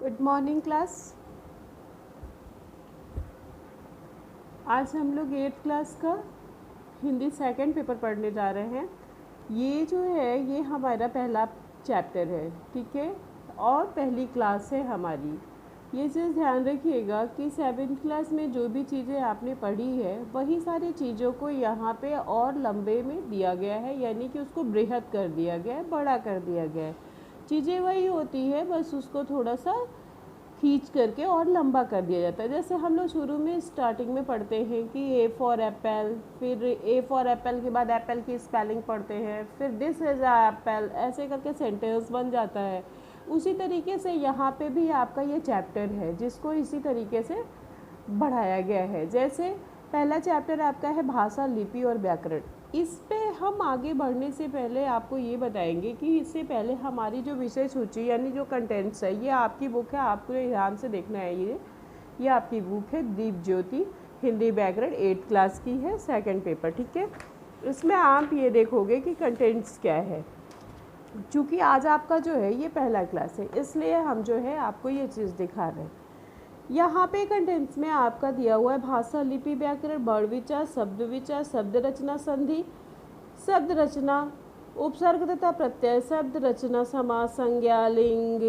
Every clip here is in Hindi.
Good morning class. आज हम लोग 8th क्लास का हिंदी सेकंड पेपर पढ़ने जा रहे हैं। ये जो है ये हमारा पहला चैप्टर है, ठीक है, और पहली क्लास है हमारी। ये चीज़ ध्यान रखिएगा कि 7th क्लास में जो भी चीज़ें आपने पढ़ी है वही सारी चीज़ों को यहाँ पे और लंबे में दिया गया है, यानी कि उसको बृहद कर दिया गया है, बड़ा कर दिया गया है। चीज़ें वही होती है, बस उसको थोड़ा सा खींच करके और लंबा कर दिया जाता है। जैसे हम लोग शुरू में स्टार्टिंग में पढ़ते हैं कि ए फॉर एप्पल, फिर ए फॉर एप्पल के बाद एप्पल की स्पेलिंग पढ़ते हैं, फिर दिस इज़ अ एप्पल, ऐसे करके सेंटेंस बन जाता है। उसी तरीके से यहाँ पे भी आपका ये चैप्टर है जिसको इसी तरीके से बढ़ाया गया है। जैसे पहला चैप्टर आपका है भाषा, लिपि और व्याकरण। इस पे हम आगे बढ़ने से पहले आपको ये बताएंगे कि इससे पहले हमारी जो विषय सूची यानी जो कंटेंट्स है, ये आपकी बुक है, आपको ध्यान से देखना है। ये आपकी बुक है दीप ज्योति हिंदी व्याकरण 8th क्लास की है, सेकंड पेपर, ठीक है। इसमें आप ये देखोगे कि कंटेंट्स क्या है। चूँकि आज आपका जो है ये पहला क्लास है, इसलिए हम जो है आपको ये चीज़ दिखा रहे हैं। यहाँ पे कंटेंट्स में आपका दिया हुआ है भाषा, लिपि, व्याकरण, वर्ण विचार, शब्द विचार, शब्द रचना, संधि, शब्द रचना, उपसर्ग तथा प्रत्यय, शब्द रचना, समास, संज्ञा, लिंग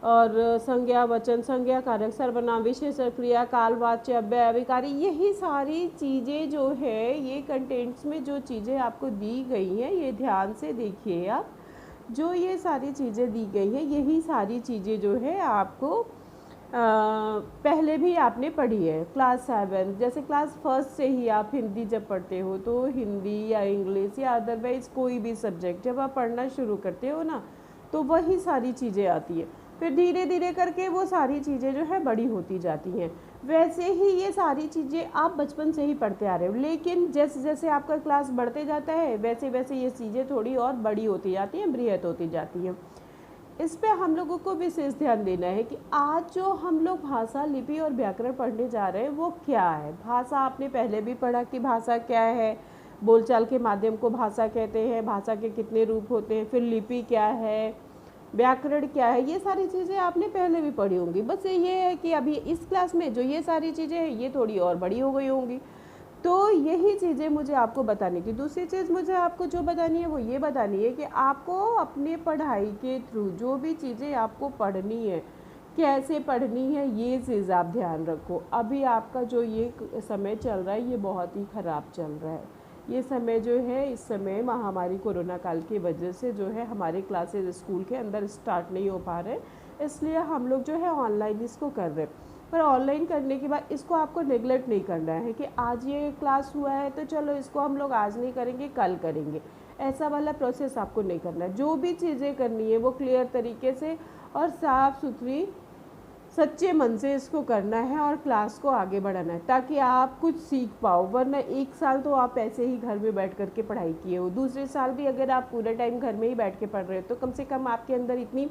और संज्ञा, वचन, संज्ञा, कारक, सर्वनाम, विशेषण, क्रिया, काल, वाच्य, अव्यय, अभिकारी, यही सारी चीज़ें जो है ये कंटेंट्स में जो चीज़ें आपको दी गई हैं, ये ध्यान से देखिए आप। जो ये सारी चीज़ें दी गई हैं, यही सारी चीज़ें जो है आपको पहले भी आपने पढ़ी है क्लास 7। जैसे क्लास फर्स्ट से ही आप हिंदी जब पढ़ते हो तो हिंदी या इंग्लिश या अदरवाइज़ कोई भी सब्जेक्ट जब आप पढ़ना शुरू करते हो ना, तो वही सारी चीज़ें आती है। फिर धीरे धीरे करके वो सारी चीज़ें जो है बड़ी होती जाती हैं। वैसे ही ये सारी चीज़ें आप बचपन से ही पढ़ते आ रहे हो, लेकिन जैसे जैसे आपका क्लास बढ़ते जाता है वैसे वैसे ये चीज़ें थोड़ी और बड़ी होती जाती हैं, बृहद होती जाती हैं। इस पे हम लोगों को विशेष ध्यान देना है कि आज जो हम लोग भाषा, लिपि और व्याकरण पढ़ने जा रहे हैं वो क्या है। भाषा आपने पहले भी पढ़ा कि भाषा क्या है, बोलचाल के माध्यम को भाषा कहते हैं, भाषा के कितने रूप होते हैं, फिर लिपि क्या है, व्याकरण क्या है, ये सारी चीज़ें आपने पहले भी पढ़ी होंगी। बस ये है कि अभी इस क्लास में जो ये सारी चीज़ें हैं ये थोड़ी और बड़ी हो गई होंगी। तो यही चीज़ें मुझे आपको बतानी थी। दूसरी चीज़ मुझे आपको जो बतानी है वो ये बतानी है कि आपको अपने पढ़ाई के थ्रू जो भी चीज़ें आपको पढ़नी है, कैसे पढ़नी है, ये चीज़ आप ध्यान रखो। अभी आपका जो ये समय चल रहा है ये बहुत ही ख़राब चल रहा है। ये समय जो है, इस समय महामारी कोरोना काल की वजह से जो है हमारे क्लासेज स्कूल के अंदर स्टार्ट नहीं हो पा रहे, इसलिए हम लोग जो है ऑनलाइन इसको कर रहे हैं। पर ऑनलाइन करने के बाद इसको आपको नेगलेक्ट नहीं करना है कि आज ये क्लास हुआ है तो चलो इसको हम लोग आज नहीं करेंगे कल करेंगे, ऐसा वाला प्रोसेस आपको नहीं करना है। जो भी चीज़ें करनी है वो क्लियर तरीके से और साफ़ सुथरी सच्चे मन से इसको करना है और क्लास को आगे बढ़ाना है ताकि आप कुछ सीख पाओ। वरना एक साल तो आप ऐसे ही घर में बैठ कर के पढ़ाई किए हो, दूसरे साल भी अगर आप पूरे टाइम घर में ही बैठ के पढ़ रहे हो तो कम से कम आपके अंदर इतनी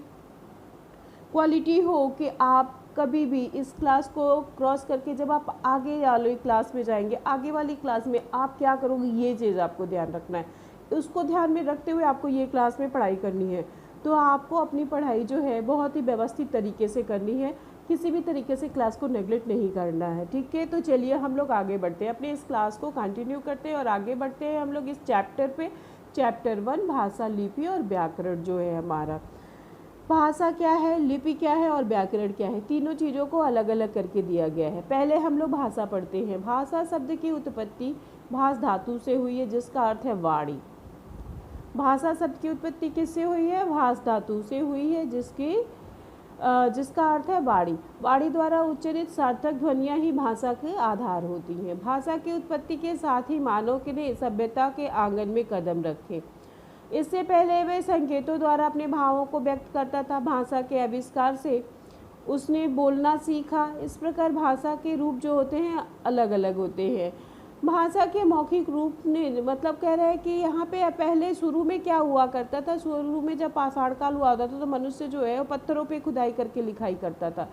क्वालिटी हो कि आप कभी भी इस क्लास को क्रॉस करके जब आप आगे वाली क्लास में जाएंगे, आगे वाली क्लास में आप क्या करोगे ये चीज़ आपको ध्यान रखना है। उसको ध्यान में रखते हुए आपको ये क्लास में पढ़ाई करनी है। तो आपको अपनी पढ़ाई जो है बहुत ही व्यवस्थित तरीके से करनी है, किसी भी तरीके से क्लास को नेगलेक्ट नहीं करना है, ठीक है। तो चलिए हम लोग आगे बढ़ते हैं, अपने इस क्लास को कंटिन्यू करते हैं और आगे बढ़ते हैं हम लोग इस चैप्टर पे। चैप्टर 1 भाषा, लिपि और व्याकरण जो है हमारा। भाषा क्या है, लिपि क्या है और व्याकरण क्या है, तीनों चीज़ों को अलग अलग करके दिया गया है। पहले हम लोग भाषा पढ़ते हैं। भाषा शब्द की उत्पत्ति भाष धातु से हुई है जिसका अर्थ है वाणी। भाषा शब्द की उत्पत्ति किससे हुई है, भाष धातु से हुई है जिसका अर्थ है वाणी। वाणी द्वारा उच्चरित सार्थक ध्वनियाँ ही भाषा के आधार होती हैं। भाषा की उत्पत्ति के साथ ही मानव ने सभ्यता के आंगन में कदम रखे। इससे पहले वे संकेतों द्वारा अपने भावों को व्यक्त करता था। भाषा के आविष्कार से उसने बोलना सीखा। इस प्रकार भाषा के रूप जो होते हैं अलग अलग होते हैं। भाषा के मौखिक रूप ने मतलब कह रहे हैं कि यहाँ पे पहले शुरू में क्या हुआ करता था, शुरू में जब पाषाण काल हुआ होता था तो मनुष्य जो है वो पत्थरों पे खुदाई करके लिखाई करता था,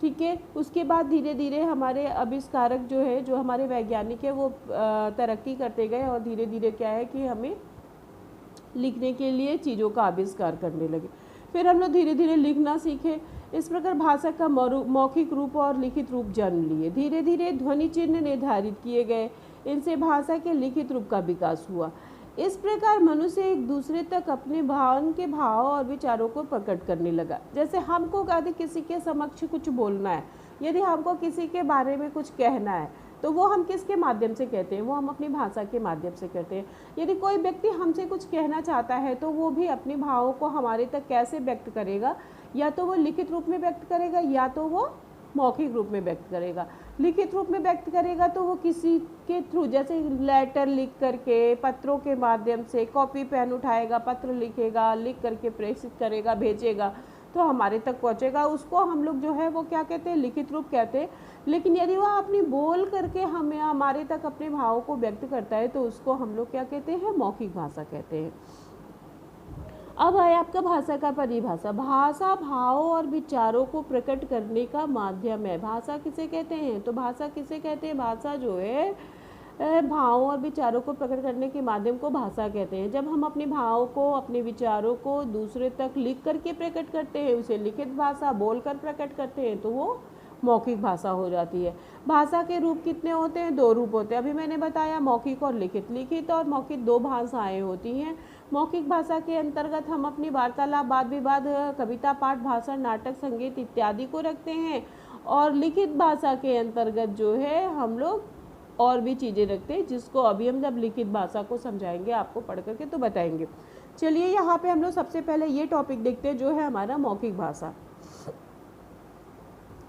ठीक है। उसके बाद धीरे धीरे हमारे आविष्कारक जो है, जो हमारे वैज्ञानिक है, वो तरक्की करते गए और धीरे धीरे क्या है कि हमें लिखने के लिए चीज़ों का आविष्कार करने लगे। फिर हम लोग धीरे धीरे लिखना सीखे। इस प्रकार भाषा का मौखिक रूप और लिखित रूप जन्म लिए। धीरे धीरे ध्वनि चिन्ह निर्धारित किए गए, इनसे भाषा के लिखित रूप का विकास हुआ। इस प्रकार मनुष्य एक दूसरे तक अपने के भाव और विचारों को प्रकट करने लगा। जैसे हमको यदि किसी के समक्ष कुछ बोलना है, यदि हमको किसी के बारे में कुछ कहना है, तो वो हम किसके माध्यम से कहते हैं? वो हम अपनी भाषा के माध्यम से कहते हैं। यदि कोई व्यक्ति हमसे कुछ कहना चाहता है तो वो भी अपने भावों को हमारे तक कैसे व्यक्त करेगा? या तो वो लिखित रूप में व्यक्त करेगा या तो वो मौखिक रूप में व्यक्त करेगा। लिखित रूप में व्यक्त करेगा तो वो किसी के थ्रू, जैसे लेटर लिख करके, पत्रों के माध्यम से, कॉपी पेन उठाएगा, पत्र लिखेगा, लिख करके प्रेषित करेगा, भेजेगा, तो हमारे तक पहुंचेगा। उसको हम लोग जो है वो क्या कहते हैं? लिखित रूप कहते हैं। लेकिन यदि वह अपनी बोल करके हमें हमारे तक अपने भावों को व्यक्त करता है तो उसको हम लोग क्या कहते हैं? मौखिक भाषा कहते हैं। अब है आपका भाषा का परिभाषा। भाषा भावों और विचारों को प्रकट करने का माध्यम है। भाषा किसे कहते हैं? तो भाषा किसे कहते हैं? भाषा जो है भावों और विचारों को प्रकट करने के माध्यम को भाषा कहते हैं। जब हम अपने भावों को, अपने विचारों को दूसरे तक लिख करके प्रकट करते हैं, उसे लिखित भाषा बोलकर प्रकट करते हैं, तो वो मौखिक भाषा हो जाती है। भाषा के रूप कितने होते हैं? 2 रूप होते हैं। अभी मैंने बताया मौखिक और लिखित। लिखित और मौखिक 2 भाषाएं होती हैं। मौखिक भाषा के अंतर्गत हम अपनी वार्तालाप, वाद विवाद, कविता, पाठ, भाषण, नाटक, संगीत इत्यादि को रखते हैं। और लिखित भाषा के अंतर्गत जो है हम लोग और भी चीज़ें रखते हैं, जिसको अभी हम जब लिखित भाषा को समझाएंगे आपको पढ़ करके तो बताएंगे। चलिए यहाँ पे हम लोग सबसे पहले ये टॉपिक देखते हैं जो है हमारा मौखिक भाषा।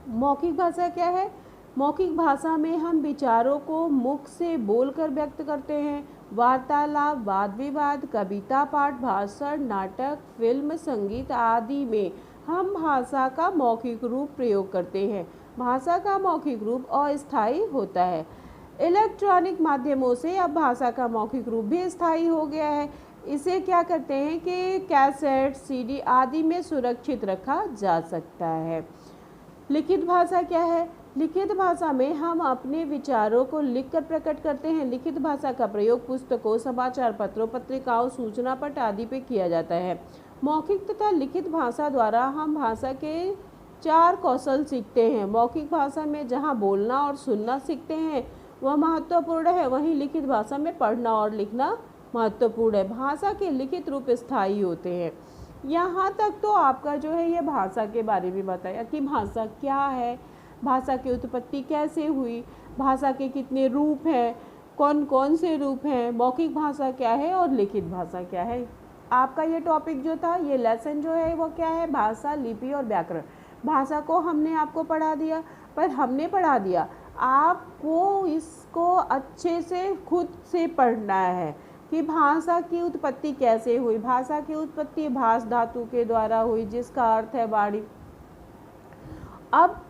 मौखिक भाषा क्या है? मौखिक भाषा में हम विचारों को मुख से बोलकर व्यक्त करते हैं। वार्तालाप, वाद विवाद, कविता, पाठ, भाषण, नाटक, फिल्म, संगीत आदि में हम भाषा का मौखिक रूप प्रयोग करते हैं। भाषा का मौखिक रूप अस्थायी होता है। इलेक्ट्रॉनिक माध्यमों से अब भाषा का मौखिक रूप भी स्थायी हो गया है। इसे क्या करते हैं कि कैसेट, सीडी आदि में सुरक्षित रखा जा सकता है। लिखित भाषा क्या है? लिखित भाषा में हम अपने विचारों को लिखकर प्रकट करते हैं। लिखित भाषा का प्रयोग पुस्तकों, समाचार पत्रों, पत्रिकाओं, सूचना पट आदि पे किया जाता है। मौखिक तथा लिखित भाषा द्वारा हम भाषा के 4 कौशल सीखते हैं। मौखिक भाषा में जहाँ बोलना और सुनना सीखते हैं वह महत्वपूर्ण है, वहीं लिखित भाषा में पढ़ना और लिखना महत्वपूर्ण है। भाषा के लिखित रूप स्थायी होते हैं। यहाँ तक तो आपका जो है ये भाषा के बारे में बताया कि भाषा क्या है, भाषा की उत्पत्ति कैसे हुई, भाषा के कितने रूप हैं, कौन कौन से रूप हैं, मौखिक भाषा क्या है और लिखित भाषा क्या है। आपका ये टॉपिक जो था, ये लेसन जो है वो क्या है? भाषा, लिपि और व्याकरण। भाषा को हमने आपको पढ़ा दिया, पर हमने पढ़ा दिया, आपको इसको अच्छे से खुद से पढ़ना है कि भाषा की उत्पत्ति कैसे हुई। भाषा की उत्पत्ति भाष धातु के द्वारा हुई, जिसका अर्थ है वाणी। अब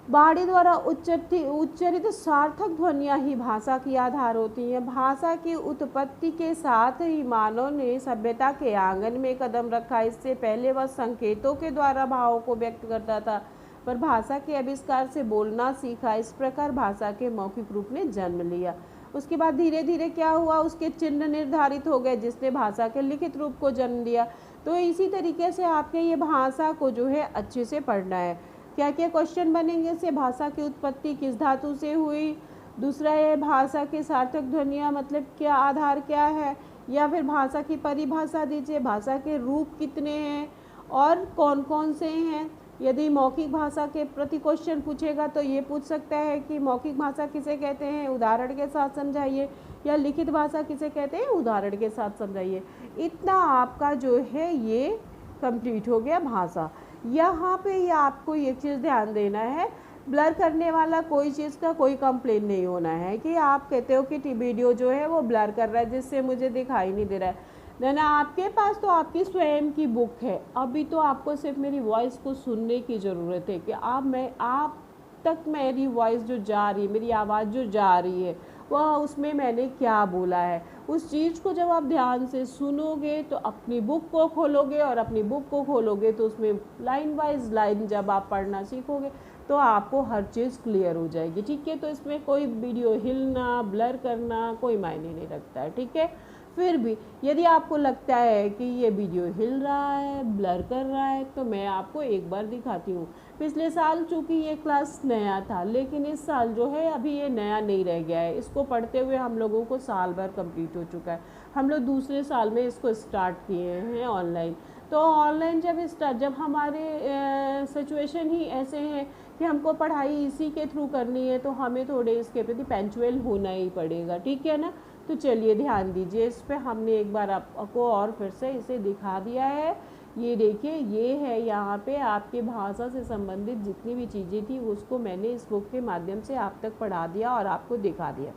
वाणी द्वारा उच्चरित सार्थक ध्वनियाँ ही भाषा की आधार होती हैं। भाषा की उत्पत्ति के साथ ही मानव ने सभ्यता के आंगन में कदम रखा। इससे पहले वह संकेतों के द्वारा भावों को व्यक्त करता था, पर भाषा के आविष्कार से बोलना सीखा। इस प्रकार भाषा के मौखिक रूप ने जन्म लिया। उसके बाद धीरे धीरे क्या हुआ? उसके चिन्ह निर्धारित हो गए, जिसने भाषा के लिखित रूप को जन्म दिया। तो इसी तरीके से आपके ये भाषा को जो है अच्छे से पढ़ना है। क्या क्या क्वेश्चन बनेंगे इससे? भाषा की उत्पत्ति किस धातु से हुई, दूसरा है भाषा के सार्थक ध्वनियाँ मतलब क्या, आधार क्या है, या फिर भाषा की परिभाषा दीजिए, भाषा के रूप कितने हैं और कौन कौन से हैं। यदि मौखिक भाषा के प्रति क्वेश्चन पूछेगा तो ये पूछ सकता है कि मौखिक भाषा किसे कहते हैं, उदाहरण के साथ समझाइए, या लिखित भाषा किसे कहते हैं, उदाहरण के साथ समझाइए। इतना आपका जो है ये कंप्लीट हो गया भाषा। यहाँ पे ये आपको एक चीज़ ध्यान देना है, ब्लर करने वाला कोई चीज़ का कोई कंप्लेन नहीं होना है कि आप कहते हो कि वीडियो जो है वो ब्लर कर रहा है जिससे मुझे दिखाई नहीं दे रहा है। ना आपके पास तो आपकी स्वयं की बुक है। अभी तो आपको सिर्फ मेरी वॉइस को सुनने की ज़रूरत है कि आप तक मेरी वॉइस जो जा रही है, मेरी आवाज़ जो जा रही है, वह उसमें मैंने क्या बोला है, उस चीज़ को जब आप ध्यान से सुनोगे तो अपनी बुक को खोलोगे, और अपनी बुक को खोलोगे तो उसमें लाइन वाइज लाइन जब आप पढ़ना सीखोगे तो आपको हर चीज़ क्लियर हो जाएगी। ठीक है, तो इसमें कोई वीडियो हिलना, ब्लर करना कोई मायने नहीं रखता है। ठीक है, फिर भी यदि आपको लगता है कि ये वीडियो हिल रहा है, ब्लर कर रहा है, तो मैं आपको एक बार दिखाती हूँ। पिछले साल चूँकि ये क्लास नया था, लेकिन इस साल जो है अभी ये नया नहीं रह गया है। इसको पढ़ते हुए हम लोगों को साल भर कंप्लीट हो चुका है। हम लोग दूसरे साल में इसको स्टार्ट किए हैं ऑनलाइन। तो ऑनलाइन जब हमारे सिचुएशन ही ऐसे हैं कि हमको पढ़ाई इसी के थ्रू करनी है, तो हमें थोड़े इसके प्रति पंक्चुअल होना ही पड़ेगा, ठीक है ना। तो चलिए ध्यान दीजिए इस पे। हमने एक बार आपको और फिर से इसे दिखा दिया है। ये देखिए, ये है यहाँ पे आपके भाषा से संबंधित जितनी भी चीज़ें थी उसको मैंने इस बुक के माध्यम से आप तक पढ़ा दिया और आपको दिखा दिया।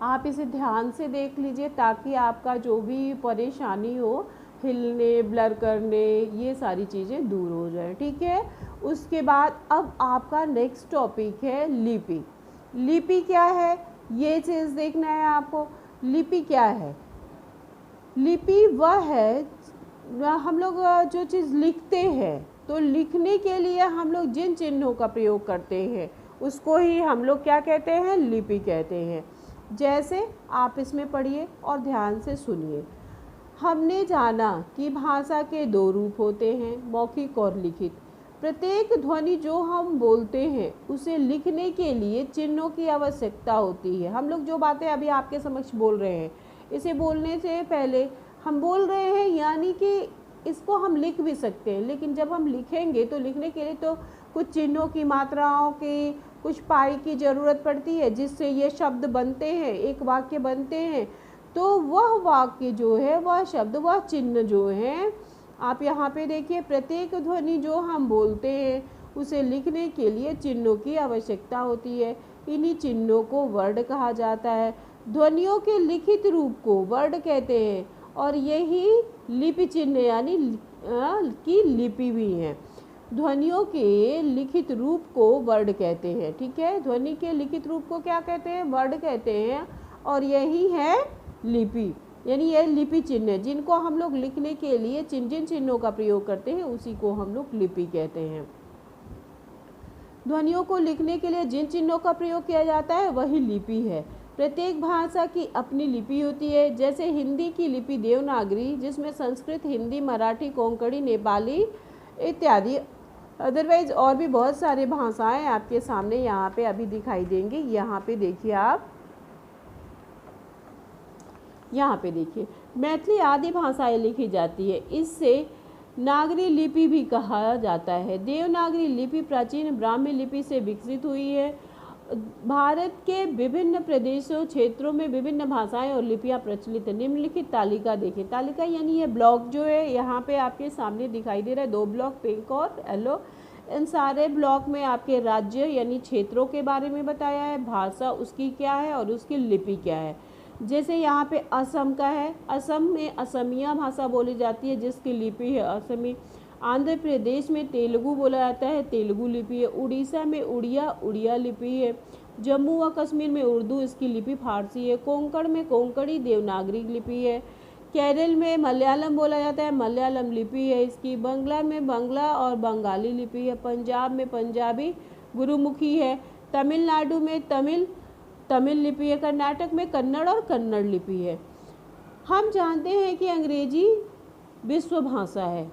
आप इसे ध्यान से देख लीजिए ताकि आपका जो भी परेशानी हो, हिलने, ब्लर करने, ये सारी चीज़ें दूर हो जाए, ठीक है। उसके बाद अब आपका नेक्स्ट टॉपिक है लिपि। लिपि क्या है, ये चीज़ देखना है आपको। लिपि क्या है? लिपि वह है हम लोग जो चीज़ लिखते हैं, तो लिखने के लिए हम लोग जिन चिन्हों का प्रयोग करते हैं उसको ही हम लोग क्या कहते हैं? लिपि कहते हैं। जैसे आप इसमें पढ़िए और ध्यान से सुनिए। हमने जाना कि भाषा के दो रूप होते हैं, मौखिक और लिखित। प्रत्येक ध्वनि जो हम बोलते हैं उसे लिखने के लिए चिन्हों की आवश्यकता होती है। हम लोग जो बातें अभी आपके समक्ष बोल रहे हैं, इसे बोलने से पहले हम बोल रहे हैं, यानी कि इसको हम लिख भी सकते हैं, लेकिन जब हम लिखेंगे तो लिखने के लिए तो कुछ चिन्हों की, मात्राओं की, कुछ पाई की ज़रूरत पड़ती है, जिससे ये शब्द बनते हैं, एक वाक्य बनते हैं। तो वह वाक्य जो है, वह शब्द, वह चिन्ह जो हैं, आप यहाँ पे देखिए, प्रत्येक ध्वनि जो हम बोलते हैं उसे लिखने के लिए चिन्हों की आवश्यकता होती है। इन्हीं चिन्हों को वर्ड कहा जाता है। ध्वनियों के लिखित रूप को वर्ड कहते हैं और यही लिपि चिन्ह यानी की लिपि भी है। ध्वनियों के लिखित रूप को वर्ड कहते हैं, ठीक है। ध्वनि के लिखित रूप को क्या कहते हैं? वर्ड कहते हैं, और यही है लिपि, यानी यह लिपि चिन्ह है जिनको हम लोग लिखने के लिए जिन चिन्हों का प्रयोग करते हैं उसी को हम लोग लिपि कहते हैं। ध्वनियों को लिखने के लिए जिन चिन्हों का प्रयोग किया जाता है वही लिपि है। प्रत्येक भाषा की अपनी लिपि होती है। जैसे हिंदी की लिपि देवनागरी, जिसमें संस्कृत, हिंदी, मराठी, कोंकणी, नेपाली इत्यादि, अदरवाइज और भी बहुत सारे भाषाएं आपके सामने यहाँ पे अभी दिखाई देंगी। यहाँ पे देखिए, आप यहाँ पे देखिए, मैथिली आदि भाषाएं लिखी जाती है। इससे नागरी लिपि भी कहा जाता है। देवनागरी लिपि प्राचीन ब्राह्मी लिपि से विकसित हुई है। भारत के विभिन्न प्रदेशों, क्षेत्रों में विभिन्न भाषाएं और लिपियां प्रचलित है। निम्नलिखित तालिका देखें। तालिका यानी ये ब्लॉक जो है यहाँ पे आपके सामने दिखाई दे रहा है, 2 ब्लॉक, पिंक और येलो। इन सारे ब्लॉक में आपके राज्य यानी क्षेत्रों के बारे में बताया है, भाषा उसकी क्या है और उसकी लिपि क्या है। जैसे यहाँ पे असम का है, असम में असमिया भाषा बोली जाती है जिसकी लिपि है असमी। आंध्र प्रदेश में तेलुगु बोला जाता है, तेलुगु लिपि है। उड़ीसा में उड़िया, उड़िया लिपि है। जम्मू व कश्मीर में उर्दू, इसकी लिपि फारसी है। कोंकण में कोंकणी देवनागरी लिपि है। केरल में मलयालम बोला जाता है, मलयालम लिपि है इसकी। बंगला में बंगला और बंगाली लिपि है। पंजाब में पंजाबी गुरुमुखी है। तमिलनाडु में तमिल लिपि है। कर्नाटक में कन्नड़ और कन्नड़ लिपि है। हम जानते हैं कि अंग्रेजी विश्व भाषा है।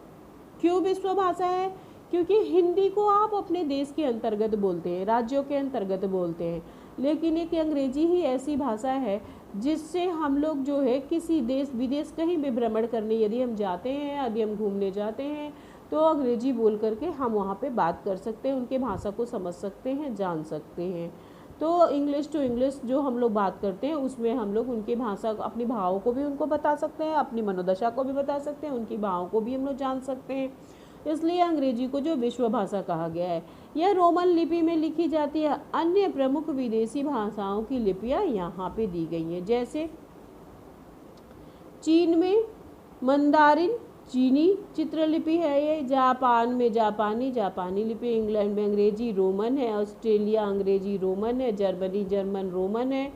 क्यों विश्व भाषा है? क्योंकि हिंदी को आप अपने देश के अंतर्गत बोलते हैं, राज्यों के अंतर्गत बोलते हैं, लेकिन एक अंग्रेजी ही ऐसी भाषा है जिससे हम लोग जो है किसी देश विदेश कहीं भी भ्रमण करने यदि हम जाते हैं, यदि हम घूमने जाते हैं, तो अंग्रेजी बोल करके हम वहाँ पे बात कर सकते हैं, उनके भाषा को समझ सकते हैं, जान सकते हैं। तो इंग्लिश टू इंग्लिश जो हम लोग बात करते हैं उसमें हम लोग उनकी भाषा, अपनी भावों को भी उनको बता सकते हैं, अपनी मनोदशा को भी बता सकते हैं, उनकी भावों को भी हम लोग जान सकते हैं। इसलिए अंग्रेजी को जो विश्व भाषा कहा गया है। यह रोमन लिपि में लिखी जाती है। अन्य प्रमुख विदेशी भाषाओं की लिपियाँ यहाँ पे दी गई हैं। जैसे चीन में मंदारिन चीनी चित्रलिपि है ये। जापान में जापानी लिपि। इंग्लैंड में अंग्रेजी रोमन है। ऑस्ट्रेलिया अंग्रेजी रोमन है। जर्मनी जर्मन रोमन है।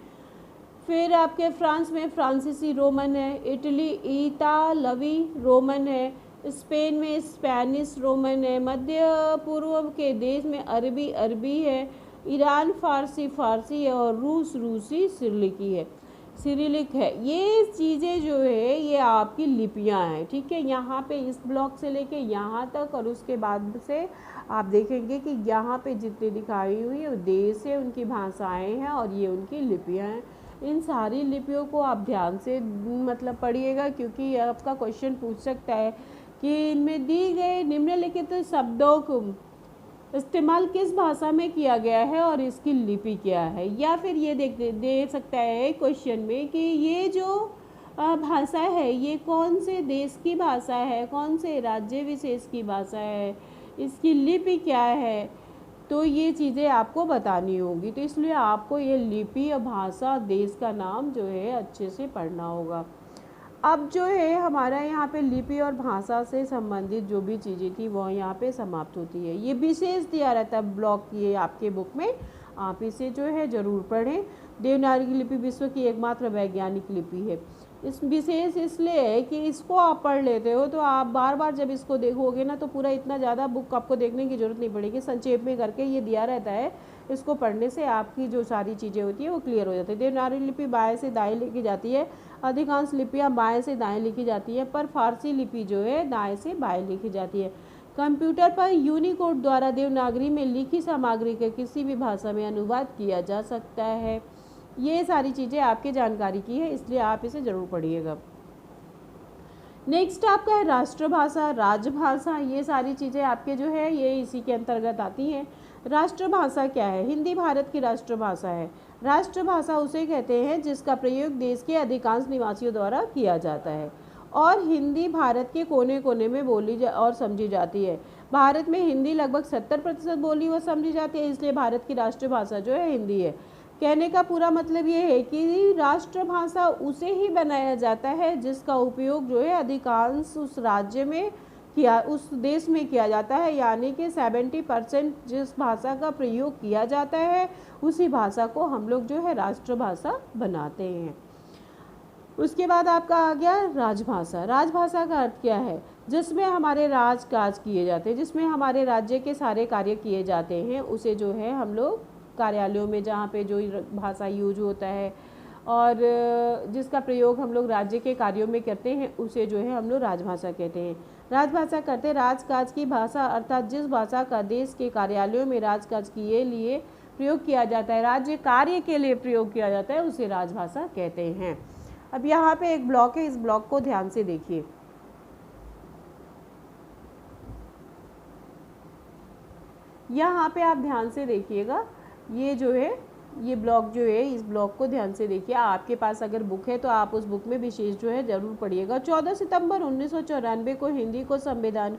फिर आपके फ्रांस में फ्रांसीसी रोमन है। इटली इतालवी रोमन है। स्पेन में स्पेनिश रोमन है। मध्य पूर्व के देश में अरबी है। ईरान फारसी है और रूसी सिरलिकी है। सिरिलिक है। ये चीज़ें जो है ये आपकी लिपियां हैं, ठीक है। यहाँ पे इस ब्लॉक से लेके यहाँ तक और उसके बाद से आप देखेंगे कि यहाँ पे जितनी दिखाई हुई है देश है, उनकी भाषाएं हैं और ये उनकी लिपियां हैं। इन सारी लिपियों को आप ध्यान से मतलब पढ़िएगा, क्योंकि आपका क्वेश्चन पूछ सकता है कि इनमें दी गए निम्नलिखित शब्दों को इस्तेमाल किस भाषा में किया गया है और इसकी लिपि क्या है। या फिर ये दे सकता है क्वेश्चन में कि ये जो भाषा है ये कौन से देश की भाषा है, कौन से राज्य विशेष की भाषा है, इसकी लिपि क्या है। तो ये चीज़ें आपको बतानी होगी, तो इसलिए आपको ये लिपि और भाषा देश का नाम जो है अच्छे से पढ़ना होगा। अब जो है हमारा यहाँ पे लिपि और भाषा से संबंधित जो भी चीज़ें थी वो यहाँ पे समाप्त होती है। ये विशेष दिया रहता है ब्लॉक, ये आपके बुक में, आप इसे जो है ज़रूर पढ़ें। देवनागरी लिपि विश्व की एकमात्र वैज्ञानिक लिपि है। इस विशेष इसलिए है कि इसको आप पढ़ लेते हो तो आप बार बार जब इसको देखोगे ना तो पूरा इतना ज़्यादा बुक आपको देखने की ज़रूरत नहीं पड़ेगी, संक्षेप में करके ये दिया रहता है। इसको पढ़ने से आपकी जो सारी चीज़ें होती है वो क्लियर हो जाती है। देवनागरी लिपि बाएं से दाएं लिखी जाती है, अधिकांश लिपियाँ बाएं से दाएं लिखी जाती है, पर फारसी लिपि जो है दाएं से बाएं लिखी जाती है। कंप्यूटर पर यूनिकोड द्वारा देवनागरी में लिखी सामग्री के किसी भी भाषा में अनुवाद किया जा सकता है। ये सारी चीज़ें आपकी जानकारी की है, इसलिए आप इसे ज़रूर पढ़िएगा। नेक्स्ट आपका है राष्ट्रभाषा, राजभाषा। ये सारी चीज़ें आपके जो है ये इसी के अंतर्गत आती हैं। राष्ट्रभाषा क्या है? हिंदी भारत की राष्ट्रभाषा है। राष्ट्रभाषा उसे कहते हैं जिसका प्रयोग देश के अधिकांश निवासियों द्वारा किया जाता है और हिंदी भारत के कोने कोने में बोली और समझी जाती है। भारत में हिंदी लगभग 70% बोली व समझी जाती है, इसलिए भारत की राष्ट्रभाषा जो है हिंदी है। कहने का पूरा मतलब ये है कि राष्ट्रभाषा उसे ही बनाया जाता है जिसका उपयोग जो है अधिकांश उस राज्य में किया, उस देश में किया जाता है, यानी कि 70% जिस भाषा का प्रयोग किया जाता है उसी भाषा को हम लोग जो है राष्ट्रभाषा बनाते हैं। उसके बाद आपका आ गया राजभाषा। राजभाषा का अर्थ क्या है? जिसमें हमारे राज काज किए जाते हैं, जिसमें हमारे राज्य के सारे कार्य किए जाते हैं, उसे जो है हम लोग कार्यालयों में जहाँ पे जो भाषा यूज होता है और जिसका प्रयोग हम लोग राज्य के कार्यों में करते हैं उसे जो है हम लोग राजभाषा कहते हैं। राजभाषा करते राजकाज की भाषा, अर्थात जिस भाषा का देश के कार्यालयों में राजकाज के लिए प्रयोग किया जाता है, राज्य कार्य के लिए प्रयोग किया जाता है, उसे राजभाषा कहते हैं। अब यहाँ पे एक ब्लॉक है, इस ब्लॉक को ध्यान से देखिए। यहाँ पे आप ध्यान से देखिएगा, ये जो है ये ब्लॉक जो है, इस ब्लॉक को ध्यान से देखिए। आपके पास अगर बुक है तो आप उस बुक में विशेष जो है ज़रूर पढ़िएगा। 14 सितंबर 1994 को हिंदी को संविधान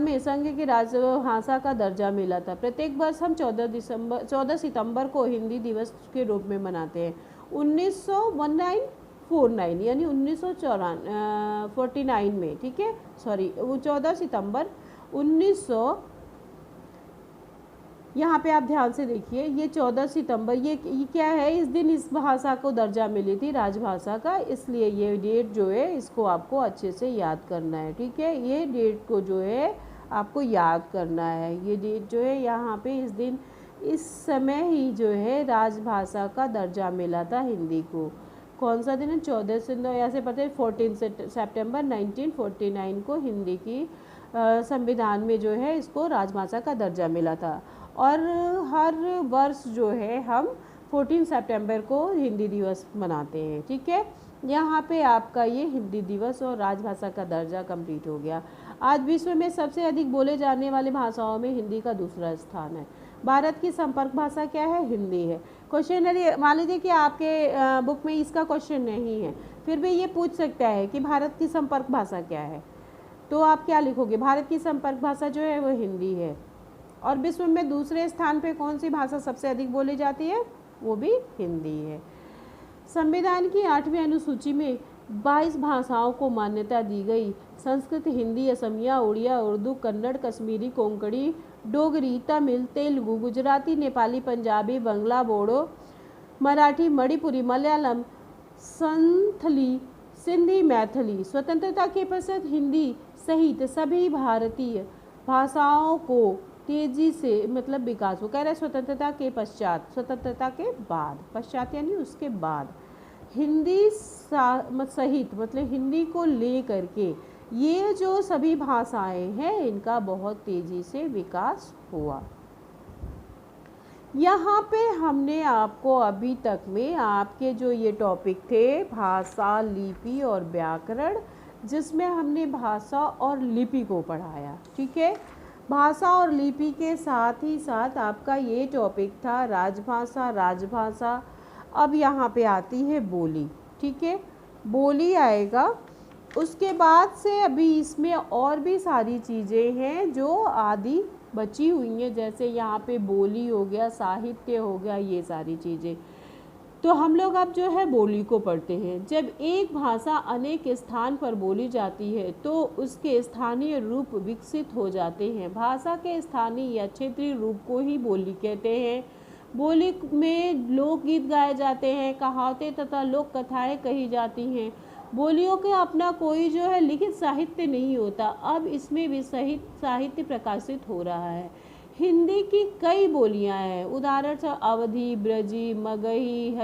में संघ की राजभाषा का दर्जा मिला था। प्रत्येक वर्ष हम 14 सितंबर को हिंदी दिवस के रूप में मनाते हैं। 1949 यानी 1949 में, ठीक है, सॉरी, 14 सितंबर 1900, यहाँ पे आप ध्यान से देखिए, ये 14 सितंबर ये क्या है? इस दिन इस भाषा को दर्जा मिली थी राजभाषा का, इसलिए ये डेट जो है इसको आपको अच्छे से याद करना है, ठीक है। ये डेट को जो है आपको याद करना है। ये डेट जो है यहाँ पे इस दिन इस समय ही जो है राजभाषा का दर्जा मिला था हिंदी को। कौन सा दिन है? 14 सितंबर, ऐसे पता है 14 सितंबर 1949 को हिंदी की संविधान में जो है इसको राजभाषा का दर्जा मिला था। और हर वर्ष जो है हम 14 सितंबर को हिंदी दिवस मनाते हैं, ठीक है। यहाँ पे आपका ये हिंदी दिवस और राजभाषा का दर्जा कंप्लीट हो गया। आज विश्व में सबसे अधिक बोले जाने वाली भाषाओं में हिंदी का दूसरा स्थान है। भारत की संपर्क भाषा क्या है? हिंदी है। क्वेश्चन यदि मान लीजिए कि आपके बुक में इसका क्वेश्चन नहीं है, फिर भी ये पूछ सकता है कि भारत की संपर्क भाषा क्या है, तो आप क्या लिखोगे? भारत की संपर्क भाषा जो है वो हिंदी है। और विश्व में दूसरे स्थान पे कौन सी भाषा सबसे अधिक बोली जाती है? वो भी हिंदी है। संविधान की 8वीं अनुसूची में 22 भाषाओं को मान्यता दी गई। संस्कृत, हिंदी, असमिया, उड़िया, उर्दू, कन्नड़, कश्मीरी, कोंकणी, डोगरी, तमिल, तेलुगु, गुजराती, नेपाली, पंजाबी, बंगला, बोडो, मराठी, मणिपुरी, मलयालम, संथली, सिंधी, मैथिली। स्वतंत्रता के पश्चात हिंदी सहित सभी भारतीय भाषाओं को तेजी से मतलब विकास हो। कह रहे स्वतंत्रता के पश्चात, स्वतंत्रता के बाद, पश्चात यानी उसके बाद हिंदी सहित मतलब हिंदी को ले करके ये जो सभी भाषाएं हैं इनका बहुत तेजी से विकास हुआ। यहाँ पे हमने आपको अभी तक में आपके जो ये टॉपिक थे भाषा, लिपि और व्याकरण, जिसमें हमने भाषा और लिपि को पढ़ाया। ठीक है, भाषा और लिपि के साथ ही साथ आपका ये टॉपिक था राजभाषा, राजभाषा। अब यहाँ पे आती है बोली। ठीक है, बोली आएगा। उसके बाद से अभी इसमें और भी सारी चीज़ें हैं जो आदि बची हुई हैं, जैसे यहाँ पे बोली हो गया, साहित्य हो गया, ये सारी चीज़ें। तो हम लोग अब जो है बोली को पढ़ते हैं। जब एक भाषा अनेक स्थान पर बोली जाती है तो उसके स्थानीय रूप विकसित हो जाते हैं। भाषा के स्थानीय या क्षेत्रीय रूप को ही बोली कहते हैं। बोली में लोकगीत गाए जाते हैं, कहावतें तथा लोक कथाएँ कही जाती हैं। बोलियों का अपना कोई जो है लिखित साहित्य नहीं होता। अब इसमें भी साहित्य प्रकाशित हो रहा है। हिंदी की कई बोलियां हैं, उदाहरण से अवधी, ब्रजी, मगही,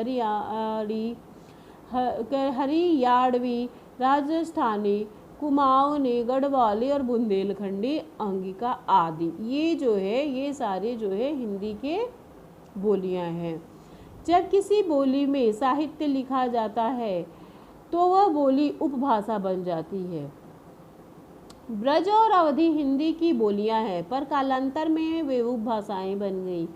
हरियाणवी, राजस्थानी, कुमाऊनी, गढ़वाली और बुंदेलखंडी, अंगिका आदि। ये जो है ये सारे जो है हिंदी के बोलियां हैं। जब किसी बोली में साहित्य लिखा जाता है तो वह बोली उपभाषा बन जाती है। ब्रज और अवधी हिंदी की बोलियां हैं, पर कालांतर में वे उपभाषाएं बन गई,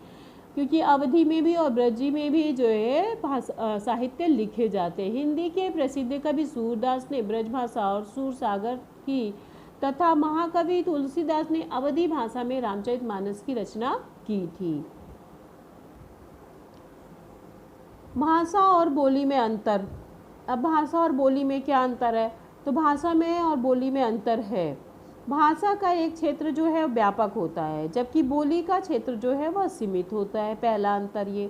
क्योंकि अवधी में भी और ब्रजी में भी जो है साहित्य लिखे जाते हैं। हिंदी के प्रसिद्ध कवि सूरदास ने ब्रज भाषा और सूरसागर की तथा महाकवि तुलसीदास ने अवधी भाषा में रामचरितमानस की रचना की थी। भाषा और बोली में अंतर। अब भाषा और बोली में क्या अंतर है? तो भाषा में और बोली में अंतर है। भाषा का एक क्षेत्र जो है व्यापक होता है, जबकि बोली का क्षेत्र जो है वह सीमित होता है। पहला अंतर ये।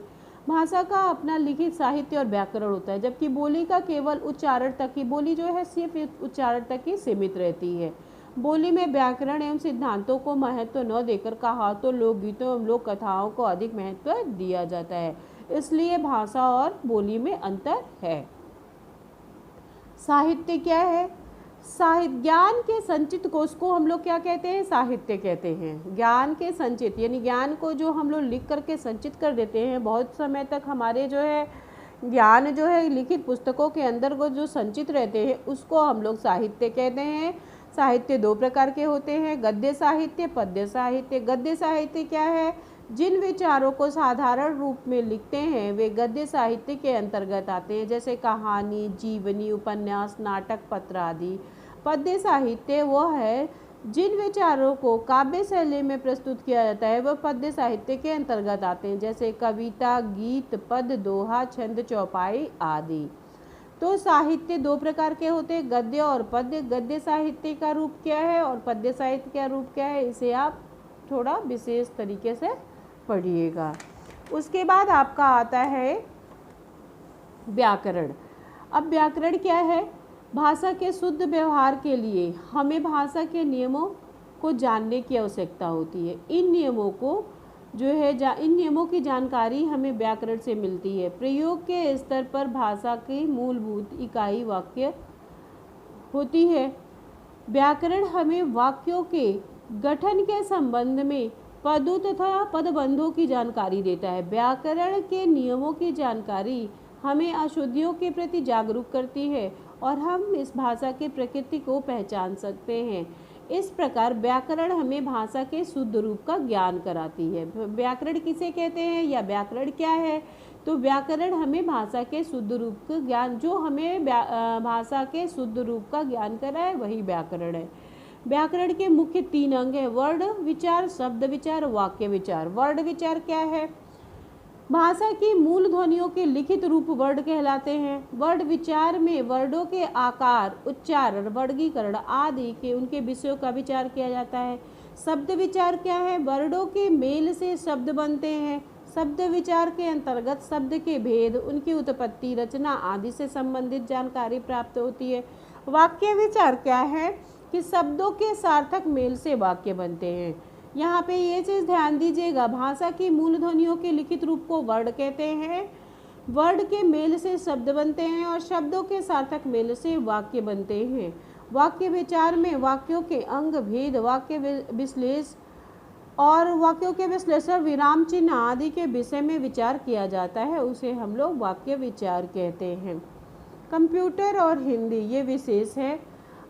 भाषा का अपना लिखित साहित्य और व्याकरण होता है, जबकि बोली का केवल उच्चारण तक की, बोली जो है सिर्फ उच्चारण तक ही सीमित रहती है। बोली में व्याकरण एवं सिद्धांतों को महत्व न देकर कहावतों, लोकगीतों एवं लोक कथाओं को अधिक महत्व दिया जाता है। इसलिए भाषा और बोली में अंतर है। साहित्य क्या है? ज्ञान के संचित कोश को हम लोग क्या कहते हैं? साहित्य कहते हैं। ज्ञान के संचित यानी ज्ञान को जो हम लोग लिख करके संचित कर देते हैं, बहुत समय तक हमारे जो है ज्ञान जो है लिखित पुस्तकों के अंदर को जो संचित रहते हैं उसको हम लोग साहित्य कहते हैं। साहित्य दो प्रकार के होते हैं, गद्य साहित्य, पद्य साहित्य। गद्य साहित्य क्या है? जिन विचारों को साधारण रूप में लिखते हैं वे गद्य साहित्य के अंतर्गत आते हैं, जैसे कहानी, जीवनी, उपन्यास, नाटक, पत्र आदि। पद्य साहित्य वह है जिन विचारों को काव्य शैली में प्रस्तुत किया जाता है वह पद्य साहित्य के अंतर्गत आते हैं, जैसे कविता, गीत, पद, दोहा, छंद, चौपाई आदि। तो साहित्य दो प्रकार के होते हैं, गद्य और पद्य। गद्य साहित्य का रूप क्या है और पद्य साहित्य का रूप क्या है, इसे आप थोड़ा विशेष तरीके से पढ़िएगा। उसके बाद आपका आता है व्याकरण। अब व्याकरण क्या है? भाषा के शुद्ध व्यवहार के लिए हमें भाषा के नियमों को जानने की आवश्यकता होती है। इन नियमों की जानकारी हमें व्याकरण से मिलती है। प्रयोग के स्तर पर भाषा की मूलभूत इकाई वाक्य होती है। व्याकरण हमें वाक्यों के गठन के संबंध में पदों तथा पदबंधों की जानकारी देता है। व्याकरण के नियमों की जानकारी हमें अशुद्धियों के प्रति जागरूक करती है और हम इस भाषा की प्रकृति को पहचान सकते हैं। इस प्रकार व्याकरण हमें भाषा के शुद्ध रूप का ज्ञान कराती है। व्याकरण किसे कहते हैं या व्याकरण क्या है? तो व्याकरण हमें भाषा के शुद्ध रूप का ज्ञान, जो हमें भाषा के शुद्ध रूप का ज्ञान कराए वही व्याकरण है। व्याकरण के मुख्य 3 अंग है, वर्ण विचार, शब्द विचार, वाक्य विचार। वर्ण विचार क्या है? भाषा की मूल ध्वनियों के लिखित रूप वर्ण कहलाते हैं। वर्ण विचार में वर्णों के आकार, उच्चारण, वर्गीकरण आदि के उनके विषयों का विचार किया जाता है। शब्द विचार क्या है? वर्णों के मेल से शब्द बनते हैं। शब्द विचार के अंतर्गत शब्द के भेद, उनकी उत्पत्ति, रचना आदि से संबंधित जानकारी प्राप्त होती है। वाक्य विचार क्या है? कि शब्दों के सार्थक मेल से वाक्य बनते हैं। यहाँ पे ये चीज़ ध्यान दीजिएगा, भाषा की मूल ध्वनियों के लिखित रूप को वर्ड कहते हैं। वर्ड के मेल से शब्द बनते हैं और शब्दों के सार्थक मेल से वाक्य बनते हैं। वाक्य विचार में वाक्यों के अंग भेद, वाक्य विश्लेषण और वाक्यों के विश्लेषण, विराम चिन्ह आदि के विषय में विचार किया जाता है, उसे हम लोग वाक्य विचार कहते हैं। कंप्यूटर और हिंदी ये विशेष है।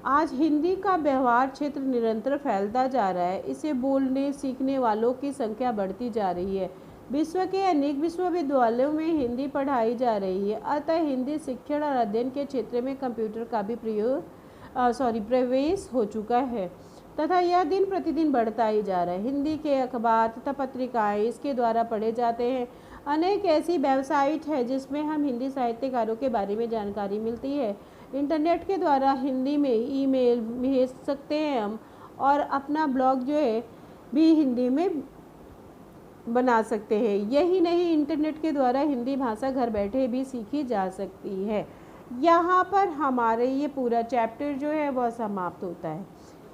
आज हिंदी का व्यवहार क्षेत्र निरंतर फैलता जा रहा है। इसे बोलने सीखने वालों की संख्या बढ़ती जा रही है। विश्व के अनेक विश्वविद्यालयों में हिंदी पढ़ाई जा रही है। अतः हिंदी शिक्षण और अध्ययन के क्षेत्र में कंप्यूटर का भी प्रवेश हो चुका है तथा यह दिन प्रतिदिन बढ़ता ही जा रहा है। हिंदी के अखबार तथा पत्रिकाएं इसके द्वारा पढ़े जाते हैं। अनेक ऐसी वेबसाइट है जिसमें हम हिंदी साहित्यकारों के बारे में जानकारी मिलती है। इंटरनेट के द्वारा हिंदी में ईमेल भेज सकते हैं हम, और अपना ब्लॉग जो है भी हिंदी में बना सकते हैं। यही नहीं, इंटरनेट के द्वारा हिंदी भाषा घर बैठे भी सीखी जा सकती है। यहाँ पर हमारे ये पूरा चैप्टर जो है वह समाप्त होता है।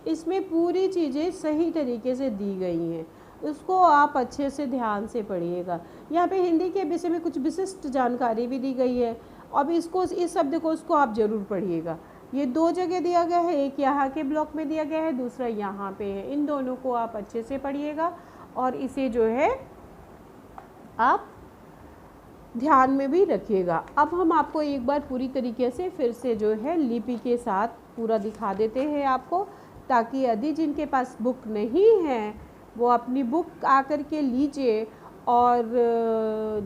इसमें पूरी चीज़ें सही तरीके से दी गई हैं, उसको आप अच्छे से ध्यान से पढ़िएगा। यहाँ पे हिंदी के विषय में कुछ विशिष्ट जानकारी भी दी गई है। अब इसको, इस शब्दकोश को आप ज़रूर पढ़िएगा। ये 2 जगह दिया गया है, एक यहाँ के ब्लॉक में दिया गया है, दूसरा यहाँ पे है। इन दोनों को आप अच्छे से पढ़िएगा और इसे जो है आप ध्यान में भी रखिएगा। अब हम आपको एक बार पूरी तरीके से फिर से जो है लिपि के साथ पूरा दिखा देते हैं आपको, ताकि यदि जिनके पास बुक नहीं है वो अपनी बुक आकर के लीजिए, और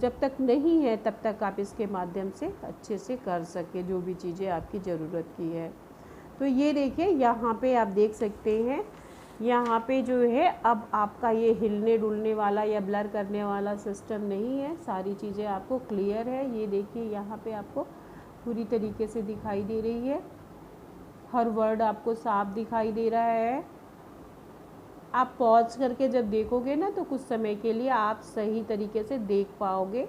जब तक नहीं है तब तक आप इसके माध्यम से अच्छे से कर सके जो भी चीज़ें आपकी ज़रूरत की है। तो ये देखिए, यहाँ पे आप देख सकते हैं, यहाँ पे जो है अब आपका ये हिलने डुलने वाला या ब्लर करने वाला सिस्टम नहीं है, सारी चीज़ें आपको क्लियर है। ये देखिए, यहाँ पे आपको पूरी तरीके से दिखाई दे रही है, हर वर्ड आपको साफ दिखाई दे रहा है। आप पॉज करके जब देखोगे ना तो कुछ समय के लिए आप सही तरीके से देख पाओगे।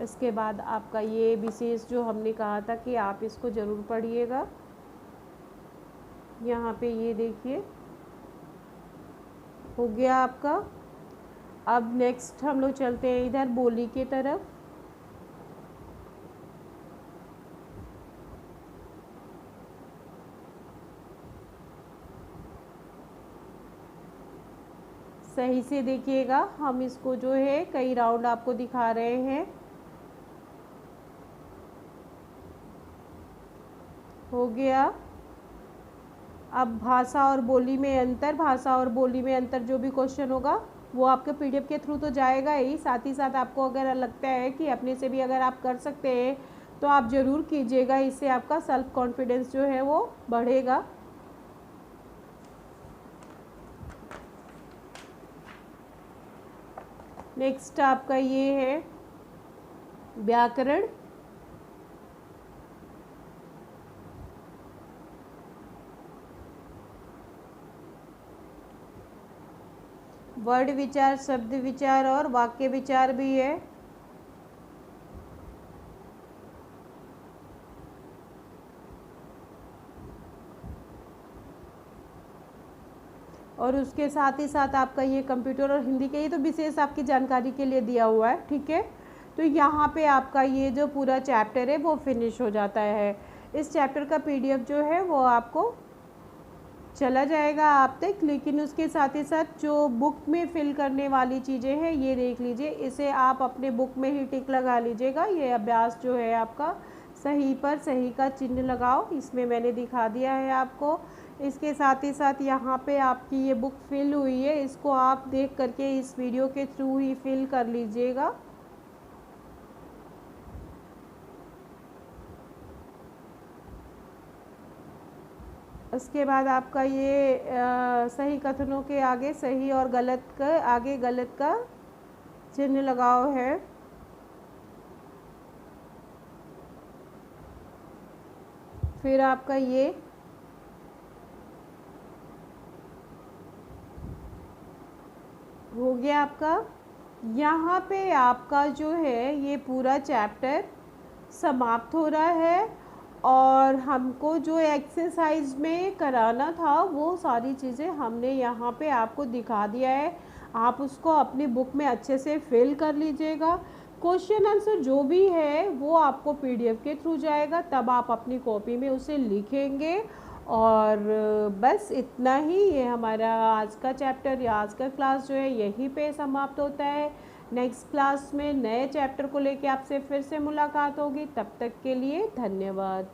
इसके बाद आपका ये विशेष जो हमने कहा था कि आप इसको ज़रूर पढ़िएगा। यहाँ पे ये देखिए हो गया आपका। अब नेक्स्ट हम लोग चलते हैं इधर बोली के तरफ। सही से देखिएगा, हम इसको जो है कई राउंड आपको दिखा रहे हैं। हो गया। अब भाषा और बोली में अंतर, भाषा और बोली में अंतर जो भी क्वेश्चन होगा वो आपके पीडीएफ के थ्रू तो जाएगा ही, साथ ही साथ आपको अगर लगता है कि अपने से भी अगर आप कर सकते हैं तो आप ज़रूर कीजिएगा। इससे आपका सेल्फ कॉन्फिडेंस जो है वो बढ़ेगा। नेक्स्ट आपका ये है व्याकरण। वर्ड विचार, शब्द विचार और वाक्य विचार भी है। और उसके साथ ही साथ आपका ये कंप्यूटर और हिंदी के, ये तो विशेष आपकी जानकारी के लिए दिया हुआ है, ठीक है। तो यहाँ पे आपका ये जो पूरा चैप्टर है वो फिनिश हो जाता है। इस चैप्टर का पीडीएफ जो है वो आपको चला जाएगा आप तक, लेकिन उसके साथ ही साथ जो बुक में फिल करने वाली चीज़ें हैं ये देख लीजिए, इसे आप अपने बुक में ही टिक लगा लीजिएगा। ये अभ्यास जो है आपका सही पर सही का चिन्ह लगाओ, इसमें मैंने दिखा दिया है आपको। इसके साथ ही साथ यहाँ पे आपकी ये बुक फिल हुई है, इसको आप देख करके इस वीडियो के थ्रू ही फिल कर लीजिएगा। उसके बाद आपका ये सही कथनों के आगे सही और गलत का आगे गलत का चिन्ह लगाओ है। फिर आपका ये हो गया आपका। यहाँ पे आपका जो है ये पूरा चैप्टर समाप्त हो रहा है और हमको जो एक्सरसाइज में कराना था वो सारी चीज़ें हमने यहाँ पे आपको दिखा दिया है। आप उसको अपनी बुक में अच्छे से फिल कर लीजिएगा। क्वेश्चन आंसर जो भी है वो आपको पीडीएफ के थ्रू जाएगा, तब आप अपनी कॉपी में उसे लिखेंगे। और बस इतना ही, ये हमारा आज का चैप्टर या आज का क्लास जो है यहीं पे समाप्त होता है। नेक्स्ट क्लास में नए चैप्टर को लेके आपसे फिर से मुलाकात होगी। तब तक के लिए धन्यवाद।